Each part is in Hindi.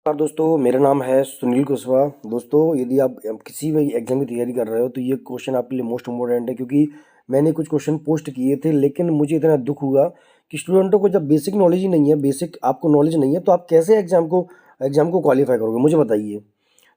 नमस्कार दोस्तों, मेरा नाम है सुनील कुशवाहा। दोस्तों, यदि आप किसी भी एग्ज़ाम की तैयारी कर रहे हो तो ये क्वेश्चन आपके लिए मोस्ट इम्पोर्टेंट है, क्योंकि मैंने कुछ क्वेश्चन पोस्ट किए थे, लेकिन मुझे इतना दुख हुआ कि स्टूडेंटों को जब बेसिक नॉलेज ही नहीं है, बेसिक आपको नॉलेज नहीं है, तो आप कैसे एग्ज़ाम को क्वालिफाई करोगे? मुझे बताइए।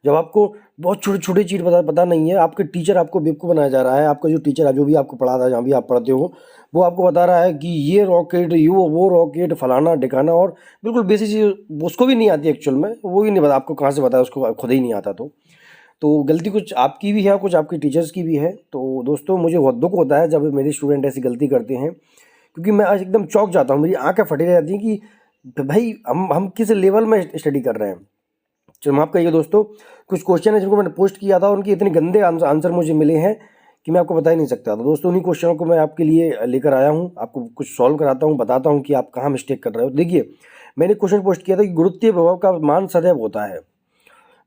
जब आपको बहुत छोटी छोटी चीज़ पता पता नहीं है, आपके टीचर आपको बेवकूफ़ बनाया जा रहा है। आपका जो टीचर है, जो भी आपको पढ़ा था, जहाँ भी आप पढ़ते हो, वो आपको बता रहा है कि ये रॉकेट, ये वो रॉकेट, फलाना ढिकाना, और बिल्कुल बेसिक चीज़ उसको भी नहीं आती एक्चुअल में। वो ही नहीं पता आपको कहाँ से पता है, उसको खुद ही नहीं आता। तो गलती कुछ आपकी भी है, कुछ आपके टीचर्स की भी है। तो दोस्तों, मुझे बहुत दुख होता है जब मेरे स्टूडेंट ऐसी गलती करते हैं, क्योंकि मैं आज एकदम चौंक जाता हूँ, मेरी आंखें फटी रह जाती हैं कि भाई हम किस लेवल में स्टडी कर रहे हैं। चलो माफ़ करिए दोस्तों, कुछ क्वेश्चन है जिनको मैंने पोस्ट किया था, उनके इतने गंदे आंसर मुझे मिले हैं कि मैं आपको बता ही नहीं सकता। तो दोस्तों, उन्हीं क्वेश्चनों को मैं आपके लिए लेकर आया हूँ, आपको कुछ सॉल्व कराता हूँ, बताता हूँ कि आप कहाँ मिस्टेक कर रहे हो। देखिए, मैंने क्वेश्चन पोस्ट किया था कि गुरुत्वीय विभव का मान सदैव होता है।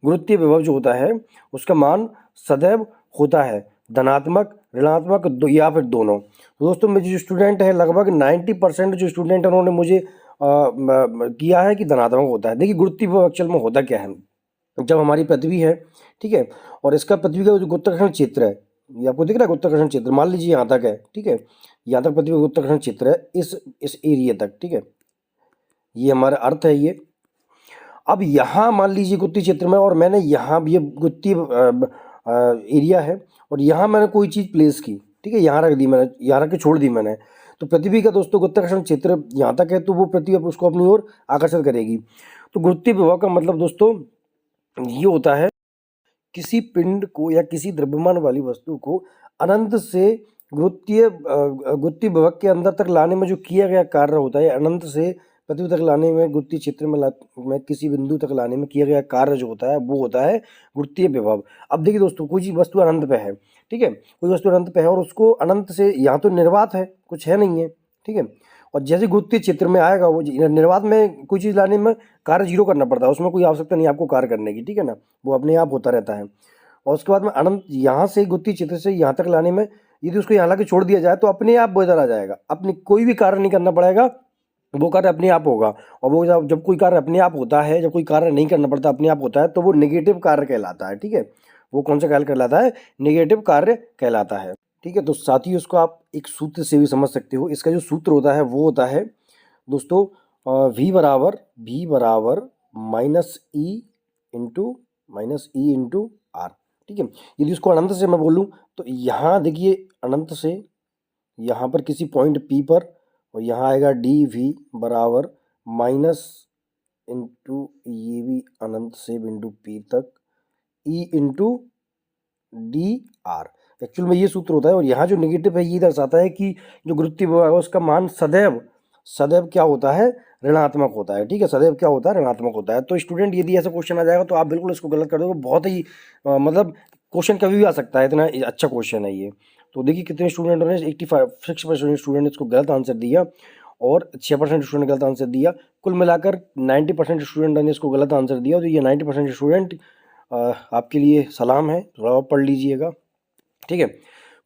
गुरुत्वीय विभव जो होता है, उसका मान सदैव होता है धनात्मक, ऋणात्मक, या फिर दोनों। तो दोस्तों, मेरे जो स्टूडेंट है, लगभग 90% जो स्टूडेंट है, उन्होंने मुझे किया है कि धनात्मक होता है। देखिए, गुरुत्वीय विभव एक्चुअल में होता क्या है। जब हमारी पृथ्वी है, ठीक है, और इसका पृथ्वी का जो गुरुत्वाकर्षण क्षेत्र है, ये आपको दिख रहा है गुरुत्वाकर्षण क्षेत्र, मान लीजिए यहाँ तक है, ठीक है, यहाँ तक पृथ्वी का गुरुत्वाकर्षण क्षेत्र है, इस एरिया तक, ठीक है, ये हमारा अर्थ है ये। अब यहाँ मान लीजिए गुरुत्वीय क्षेत्र में, और मैंने यहाँ ये गुरुत्वीय एरिया है, और यहाँ मैंने कोई चीज़ प्लेस की, ठीक है, यहाँ रख दी मैंने, यहाँ रख के छोड़ दी मैंने। तो पृथ्वी का दोस्तों गुरुत्वाकर्षण क्षेत्र यहाँ तक है, तो वो पृथ्वी उसको अपनी ओर आकर्षित करेगी। तो गुरुत्वीय विभव का मतलब दोस्तों ये होता है, किसी पिंड को या किसी द्रव्यमान वाली वस्तु को अनंत से गुरुत्वीय विभव के अंदर तक लाने में जो किया गया कार्य होता है, अनंत से पृथ्वी तक लाने में, गुरुत्वीय क्षेत्र में किसी बिंदु तक लाने में किया गया कार्य जो होता है, वो होता है गुरुत्वीय विभव। अब देखिए दोस्तों, कोई चीज़ वस्तु अनंत पे है, ठीक है, कोई वस्तु अनंत पे है, और उसको अनंत से, यहाँ तो निर्वात है, कुछ है नहीं है, ठीक है, और जैसे गुरुत्वीय क्षेत्र में आएगा, वो निर्वात में कोई चीज़ लाने में कार्य जीरो करना पड़ता है, उसमें कोई आवश्यकता नहीं आपको कार्य करने की, ठीक है ना, वो अपने आप होता रहता है। और उसके बाद में अनंत, यहाँ से गुरुत्वीय क्षेत्र से यहाँ तक लाने में, यदि उसको यहाँ ला के छोड़ दिया जाए, तो अपने आप वो इधर आ जाएगा, अपने कोई भी कार्य नहीं करना पड़ेगा, वो कार्य अपने आप होगा। और वो जब कोई कार्य अपने आप होता है, जब कोई कार्य नहीं करना पड़ता, अपने आप होता है, तो वो नेगेटिव कार्य कहलाता है, ठीक है। वो कौन सा कार्य कहलाता है? नेगेटिव कार्य कहलाता है, ठीक है। तो साथ ही उसको आप एक सूत्र से भी समझ सकते हो। इसका जो सूत्र होता है वो होता है दोस्तों, V बराबर -E आर, ठीक है। यदि उसको अनंत से मैं बोलूँ, तो यहाँ देखिए, अनंत से यहाँ पर किसी पॉइंट P पर, और यहाँ आएगा dV बराबर माइनस इंटू ये भी अनंत से बिंदु P तक E into D R. Actual में ये सूत्र होता है, और यहाँ जो नेगेटिव है ये दर्शाता है कि जो गुरुत्वीय विभव है उसका मान सदैव सदैव क्या होता है? ऋणात्मक होता है, ठीक है। सदैव क्या होता है? ऋणात्मक होता है। तो स्टूडेंट, यदि ऐसा क्वेश्चन आ जाएगा तो आप बिल्कुल इसको गलत कर दोगे। बहुत ही मतलब क्वेश्चन कभी भी आ सकता है, इतना अच्छा क्वेश्चन है ये। तो देखिए कितने स्टूडेंटों ने 86% स्टूडेंट ने इसको गलत आंसर दिया, और 6% स्टूडेंट ने गलत आंसर दिया। कुल मिलाकर 90% स्टूडेंट ने इसको गलत आंसर दिया। तो ये 90% स्टूडेंट आपके लिए सलाम है, थोड़ा और पढ़ लीजिएगा, ठीक है।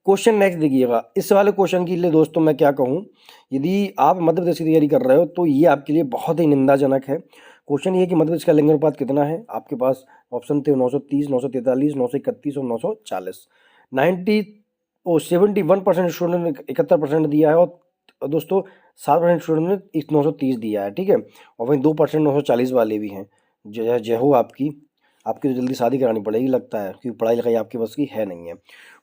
क्वेश्चन नेक्स्ट देखिएगा। इस वाले क्वेश्चन के लिए दोस्तों मैं क्या कहूँ, यदि आप मध्य प्रदेश की तैयारी कर रहे हो तो ये आपके लिए बहुत ही निंदाजनक है। क्वेश्चन ये है कि मध्य प्रदेश का लिंग अनुपात कितना है। आपके पास ऑप्शन थे 930, 943, 931 और 940। 71% स्टूडेंट ने 71% दिया है, और दोस्तों 7% स्टूडेंट ने 930 दिया है, ठीक है। और वहीं 2% 940 वाले भी हैं। जय हो आपकी तो जल्दी शादी करानी पड़ेगी लगता है, क्योंकि पढ़ाई लिखाई आपके बस की है नहीं है।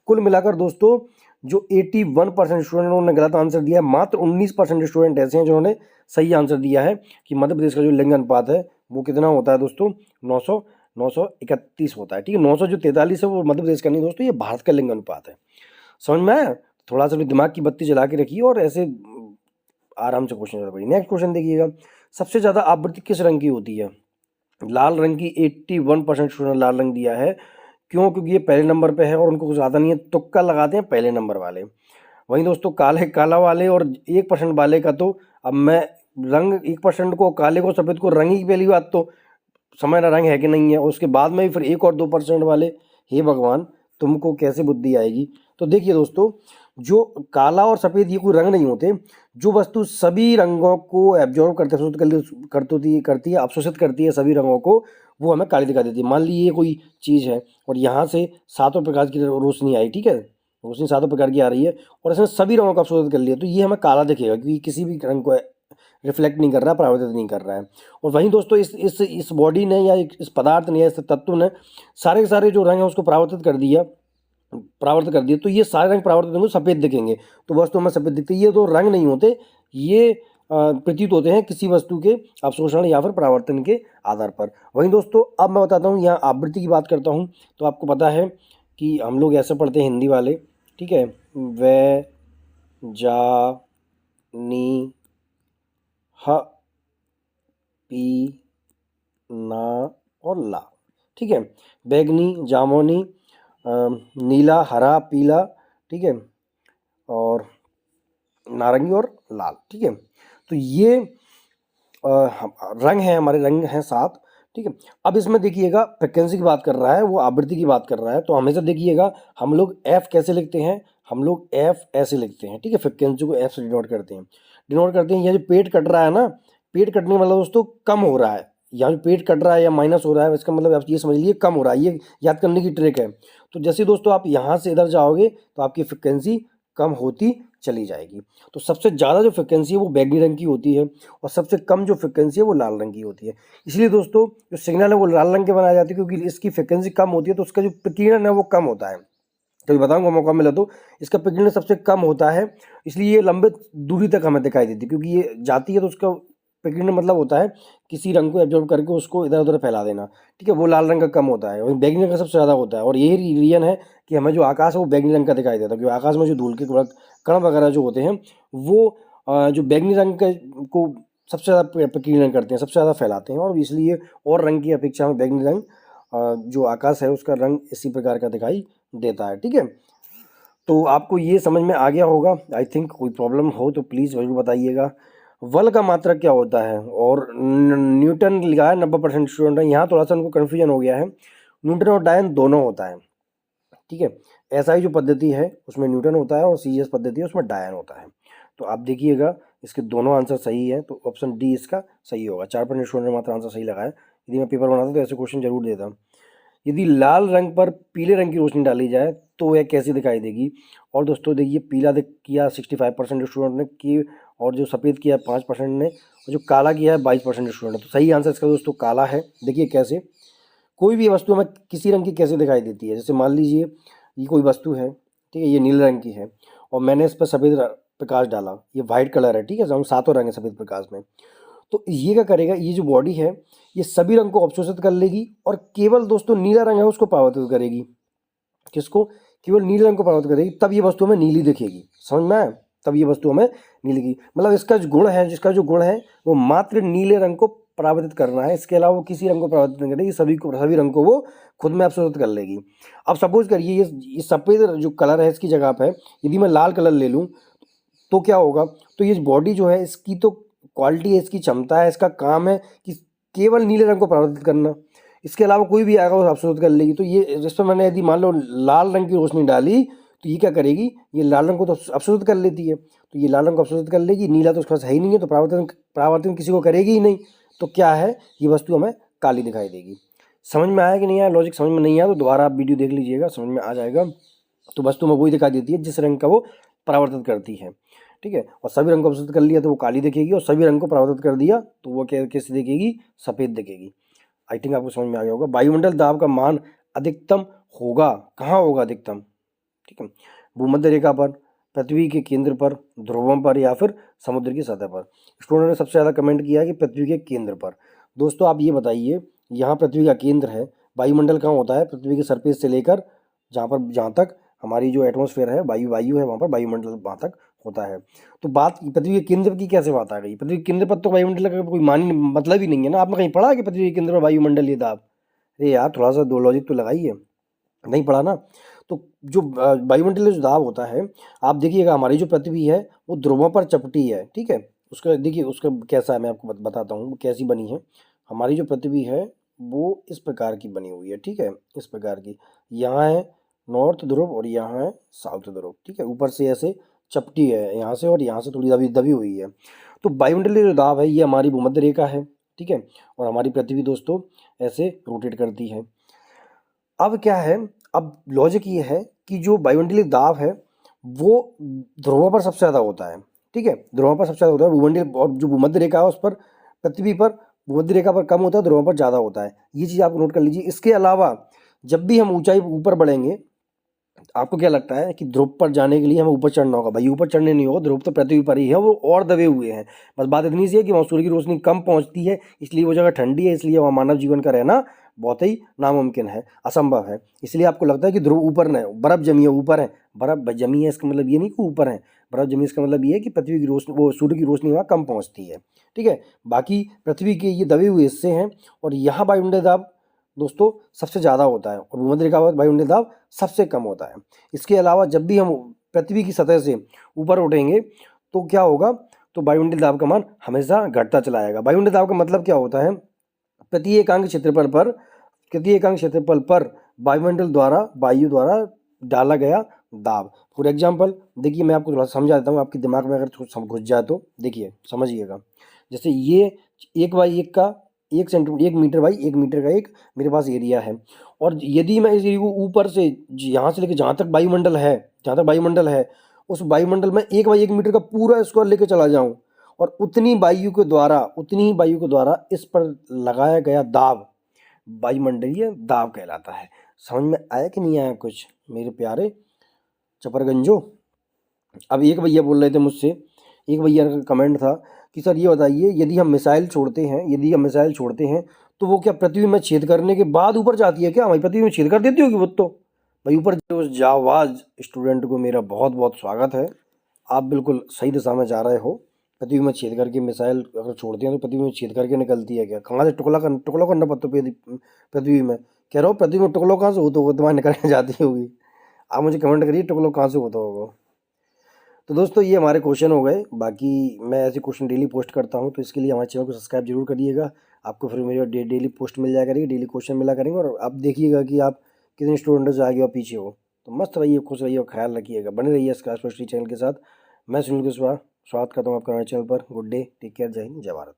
कुल मिलाकर दोस्तों, जो 81% स्टूडेंट ने गलत आंसर दिया है, मात्र 19% स्टूडेंट ऐसे हैं जिन्होंने सही आंसर दिया है कि मध्य प्रदेश का जो लिंग अनुपात है वो कितना होता है दोस्तों, 931 होता है, ठीक है। 943 है वो मध्य प्रदेश का नहीं दोस्तों, ये भारत का लिंग अनुपात है। समझ में आया? थोड़ा सा दिमाग की बत्ती जला के रखिए, और ऐसे आराम से क्वेश्चन कर पाइए। नेक्स्ट क्वेश्चन देखिएगा। सबसे ज़्यादा आवृत्ति किस रंग की होती है? लाल रंग की 81% स्टूडेंट लाल रंग दिया है। क्यों? क्योंकि ये पहले नंबर पे है और उनको कुछ ज़्यादा नहीं है, तुक्का लगाते हैं पहले नंबर वाले। वहीं दोस्तों काला वाले और 1% वाले का, तो अब मैं रंग 1% को, काले को, सफ़ेद को रंग ही, पहली बात तो समझ ना रंग है कि नहीं है। उसके बाद में भी फिर 1 और 2% वाले, हे भगवान तुमको कैसे बुद्धि आएगी। तो देखिए दोस्तों, जो काला और सफ़ेद ये कोई रंग नहीं होते। जो वस्तु सभी रंगों को एब्जॉर्ब करते करती है, अवशोषित करती है सभी रंगों को, वो हमें काली दिखाई देती है। मान लीजिए ये कोई चीज़ है और यहाँ से 7 प्रकार की रोशनी आई, ठीक है, रोशनी 7 प्रकार की आ रही है और इसने सभी रंगों को अवशोषित कर लिया, तो ये हमें काला दिखेगा क्योंकि किसी भी रंग को रिफ्लेक्ट नहीं कर रहा, परावर्तित नहीं कर रहा है। और वहीं दोस्तों इस बॉडी ने या इस पदार्थ ने या इस तत्व ने सारे के सारे जो रंग हैं उसको परावर्तित कर दिया, तो ये सारे रंग परावर्तित होंगे, सफ़ेद दिखेंगे, तो वस्तु हमें सफ़ेद दिखती है। ये तो रंग नहीं होते, ये प्रतीत होते हैं किसी वस्तु के अवशोषण या फिर परावर्तन के आधार पर। वहीं दोस्तों अब मैं बताता हूँ, यहाँ आवृत्ति की बात करता हूँ। तो आपको पता है कि हम लोग ऐसे पढ़ते हैं हिंदी वाले, ठीक है, वे जा नी ह पी ना और ला, ठीक है, बैगनी, जामुनी, नीला, हरा, पीला, ठीक है, और नारंगी और लाल, ठीक है। तो ये रंग हैं, हमारे रंग हैं 7, ठीक है। अब इसमें देखिएगा फ्रिक्वेंसी की बात कर रहा है, वो आवृत्ति की बात कर रहा है, तो हमेशा देखिएगा हम लोग एफ कैसे लिखते हैं, हम लोग एफ ऐसे लिखते हैं, ठीक है, फ्रिक्वेंसी को एफ से डिनोट करते हैं। यह जो पेट कट रहा है ना, पेट कटने वाला दोस्तों कम हो रहा है, यहाँ जो पेट कट रहा है या माइनस हो रहा है, इसका मतलब आप ये समझ लीजिए कम हो रहा है, ये याद करने की ट्रिक है। तो जैसे दोस्तों आप यहाँ से इधर जाओगे तो आपकी फ्रिक्वेंसी कम होती चली जाएगी। तो सबसे ज़्यादा जो फ्रिक्वेंसी है वो बैगनी रंग की होती है और सबसे कम जो फ्रिक्वेंसी है वो लाल रंग की होती है। इसलिए दोस्तों जो सिग्नल है वो लाल रंग के बनाए जाते हैं, क्योंकि इसकी फ्रिक्वेंसी कम होती है, तो उसका जो प्रकीर्णन है वो कम होता है। तो बताऊंगा मौका मिला तो, इसका प्रकीर्णन सबसे कम होता है, इसलिए ये लंबे दूरी तक हमें दिखाई देती है, क्योंकि ये जाती है तो उसका प्रकीर्णन मतलब होता है किसी रंग को एब्जॉर्ब करके उसको इधर उधर फैला देना, ठीक है, वो लाल रंग का कम होता है, वहीं बैगनी रंग का सबसे ज़्यादा होता है। और यही रीजन है कि हमें जो आकाश है वो बैगनी रंग का दिखाई देता है, क्योंकि आकाश में जो धूल के कण वगैरह जो होते हैं वो जो बैगनी रंग के को सबसे ज़्यादा प्रकीर्णन करते हैं, सबसे ज़्यादा फैलाते हैं, और इसलिए और रंग की अपेक्षा में बैगनी रंग जो आकाश है उसका रंग इसी प्रकार का दिखाई देता है, ठीक है। तो आपको ये समझ में आ गया होगा आई थिंक। कोई प्रॉब्लम हो तो प्लीज़ ज़रूर बताइएगा। बल का मात्रक क्या होता है, और न्यूटन लिखा है 90% स्टूडेंट है, यहाँ थोड़ा सा उनको कन्फ्यूजन हो गया है। न्यूटन और डायन दोनों होता है, ठीक है। एसआई जो पद्धति है उसमें न्यूटन होता है और सीजीएस पद्धति है उसमें डायन होता है। तो आप देखिएगा इसके दोनों आंसर सही है, तो ऑप्शन डी इसका सही होगा। 4% स्टूडेंट ने मात्र आंसर सही लगाया। यदि मैं पेपर बनाता तो ऐसे क्वेश्चन जरूर देता। यदि लाल रंग पर पीले रंग की रोशनी डाली जाए तो वह कैसी दिखाई देगी। और दोस्तों देखिए, पीला किया 65% स्टूडेंट ने की, और जो सफ़ेद किया 5% ने, और जो काला किया है 22% स्टूडेंट ने। तो सही आंसर इसका दोस्तों काला है। देखिए कैसे कोई भी वस्तु हमें किसी रंग की कैसे दिखाई देती है। जैसे मान लीजिए ये कोई वस्तु है, ठीक है, ये नीले रंग की है और मैंने इस पर सफ़ेद प्रकाश डाला, ये वाइट कलर है, ठीक है, हम 7 रंग है सफ़ेद प्रकाश में। तो ये क्या करेगा, ये जो बॉडी है ये सभी रंग को अवशोषित कर लेगी और केवल दोस्तों नीला रंग है उसको परावर्तित करेगी। किसको? केवल नीले रंग को परावर्तित करेगी, तब ये वस्तु हमें नीली दिखेगी। समझ में आया? तब ये वस्तु हमें नीली की, मतलब इसका जो गुण है, जिसका जो गुण है वो मात्र नीले रंग को परावर्तित करना है, इसके अलावा वो किसी रंग को परावर्तित नहीं करेगी, सभी रंग को वो खुद में अवशोषित कर लेगी। अब सपोज करिए ये सफ़ेद जो कलर है इसकी जगह पर यदि मैं लाल कलर ले लूँ तो क्या होगा, तो ये बॉडी जो है इसकी तो क्वालिटी है, इसकी क्षमता है, इसका काम है कि केवल नीले रंग को परावर्तित करना, इसके अलावा कोई भी आएगा वो अवशोषित कर लेगी। तो ये जिस पर मैंने यदि मान लो लाल रंग की रोशनी डाली तो ये क्या करेगी, ये लाल रंग को तो अवशोषित कर लेती है, तो ये लाल रंग को अवशोषित कर लेगी, नीला तो उसके पास है ही नहीं है, तो परावर्तन किसी को करेगी ही नहीं, तो क्या है, ये वस्तु हमें काली दिखाई देगी। समझ में आया कि नहीं आया? लॉजिक समझ में नहीं आया तो दोबारा आप वीडियो देख लीजिएगा, समझ में आ जाएगा। तो वस्तु में वही दिखाई देती है जिस रंग का वो परावर्तित करती है, ठीक है। और सभी रंग को अवशोषित कर लिया तो वो काली दिखेगी, और सभी रंग को परावर्तित कर दिया तो वो कैसे दिखेगी, सफ़ेद दिखेगी। आई थिंक आपको समझ में आ गया होगा। वायुमंडल दाब का मान अधिकतम होगा, कहाँ होगा अधिकतम, ठीक है, भूमध्य रेखा पर, पृथ्वी के केंद्र पर, ध्रुवों पर, या फिर समुद्र की सतह पर। स्टूडेंट ने सबसे ज़्यादा कमेंट किया कि पृथ्वी के केंद्र पर। दोस्तों आप ये बताइए, यहाँ पृथ्वी का केंद्र है, वायुमंडल कहाँ होता है, पृथ्वी के सरफेस से लेकर जहाँ तक हमारी जो एटमॉस्फेयर है, वायु है, वहाँ पर वायुमंडल वहाँ तक होता है। तो बात पृथ्वी के केंद्र की कैसे बात आ गई? पृथ्वी के केंद्र पर तो वायुमंडल का कोई मतलब ही नहीं है ना। आपने कहीं पढ़ा कि पृथ्वी के केंद्र पर वायुमंडल ये दाब? अरे यार थोड़ा सा दो लॉजिक तो लगाइए, नहीं पढ़ा ना। तो जो वायुमंडलीय जो दाब होता है, आप देखिएगा हमारी जो पृथ्वी है वो ध्रुवों पर चपटी है, ठीक है। उसका देखिए उसका कैसा है, मैं आपको बताता हूँ कैसी बनी है। हमारी जो पृथ्वी है वो इस प्रकार की बनी हुई है, ठीक है, इस प्रकार की। यहाँ है नॉर्थ ध्रुव और यहाँ है साउथ ध्रुव, ठीक है। ऊपर से ऐसे चपटी है यहाँ से और यहाँ से थोड़ी दबी दबी हुई है। तो वायुमंडलीय जो दाब है ये हमारी भूमध्य रेखा है, ठीक है। और हमारी पृथ्वी दोस्तों ऐसे रोटेट करती है। अब क्या है, अब लॉजिक ये है कि जो वायुमंडलीय दाब है वो ध्रुवों पर सबसे ज़्यादा होता है, ठीक है। ध्रुवों पर सबसे ज़्यादा होता है भूमंडलीय, और जो भूमध्य रेखा है उस पर, पृथ्वी पर भूमध्य रेखा पर कम होता है, ध्रुवों पर ज़्यादा होता है। ये चीज़ आप नोट कर लीजिए। इसके अलावा जब भी हम ऊंचाई ऊपर बढ़ेंगे, आपको क्या लगता है कि ध्रुव पर जाने के लिए हमें ऊपर चढ़ना होगा? भाई ऊपर चढ़ने नहीं होगा, ध्रुव तो पृथ्वी पर ही है, वो और दबे हुए हैं। बस बात इतनी सी है कि वहाँ सूर्य की रोशनी कम पहुँचती है, इसलिए वो जगह ठंडी है, इसलिए वहाँ मानव जीवन का रहना बहुत ही नामुमकिन है, असंभव है। इसलिए आपको लगता है कि ध्रुव ऊपर न है, बर्फ जमी है ऊपर है। बर्फ जमी है इसका मतलब ये नहीं कि ऊपर है, बर्फ जमी इसका मतलब ये है कि पृथ्वी की रोशनी, वो सूर्य की रोशनी वहाँ कम पहुँचती है, ठीक है। बाकी पृथ्वी के ये दबे हुए हिस्से हैं, और यहाँ वायुमंडलीय दाब दोस्तों सबसे ज़्यादा होता है, और भूमध्य रेखा पर वायुमंडलीय दाब सबसे कम होता है। इसके अलावा जब भी हम पृथ्वी की सतह से ऊपर उठेंगे तो क्या होगा, तो वायुमंडलीय दाब का मान हमेशा घटता चला जाएगा। वायुमंडलीय दाब का मतलब क्या होता है, प्रति एकांक क्षेत्रफल पर, प्रति एकांक क्षेत्रफल पर वायुमंडल द्वारा, वायु द्वारा डाला गया दाब। फॉर एग्जाम्पल देखिए, मैं आपको थोड़ा समझा देता हूँ, आपके दिमाग में अगर कुछ घुस जाए तो देखिए समझिएगा। जैसे ये 1 बाई 1 का 1 सेंटीमीटर, 1 मीटर बाई 1 मीटर का एक मेरे पास एरिया है, और यदि मैं इस एरिया को ऊपर से यहाँ से लेकर जहाँ तक वायुमंडल है, जहाँ तक वायुमंडल है, उस वायुमंडल में 1 बाई 1 मीटर का पूरा स्क्वायर लेके चला जाऊँ, और उतनी वायु के द्वारा, उतनी ही वायु के द्वारा इस पर लगाया गया दाब वायुमंडलीय दाब कहलाता है। समझ में आया कि नहीं आया कुछ मेरे प्यारे चपरगंजो? अब एक भैया बोल रहे थे मुझसे, एक भैया का कमेंट था कि सर ये बताइए, यदि हम मिसाइल छोड़ते हैं, यदि हम मिसाइल छोड़ते हैं तो वो क्या पृथ्वी में छेद करने के बाद ऊपर जाती है क्या? हमारी पृथ्वी में छेद कर देती होगी वो तो। भाई ऊपर जो जावाज स्टूडेंट को मेरा बहुत बहुत स्वागत है, आप बिल्कुल सही दिशा में जा रहे हो। पृथ्वी में छेद करके मिसाइल अगर छोड़ते हैं तो पृथ्वी में छेद करके निकलती है क्या? कहाँ से टुकड़ा करना पड़ता पृथ्वी में? कह रहा हूँ पृथ्वी में टुकड़ा कहाँ से होता होगा, तुम्हारे निकल के जाती होगी। आप मुझे कमेंट करिए टुकड़ा कहाँ से होता होगा। तो दोस्तों ये हमारे क्वेश्चन हो गए। बाकी मैं ऐसे क्वेश्चन डेली पोस्ट करता हूँ, तो इसके लिए हमारे चैनल को सब्सक्राइब जरूर करिएगा। आपको फिर मेरी डेली पोस्ट मिल जाया करेगी, डेली क्वेश्चन मिला करेंगे, और आप देखिएगा कि आप कितने स्टूडेंट से आगे और पीछे हो। तो मस्त रहिए, खुश रहिए और ख्याल रखिएगा, बने रहिए स्कॉलर स्टडी चैनल के साथ। मैं सुनील कुशवाहा स्वागत करता हूँ आपका हमारे चैनल पर। गुड डे, टेक केयर, जय हिंद, जय भारत।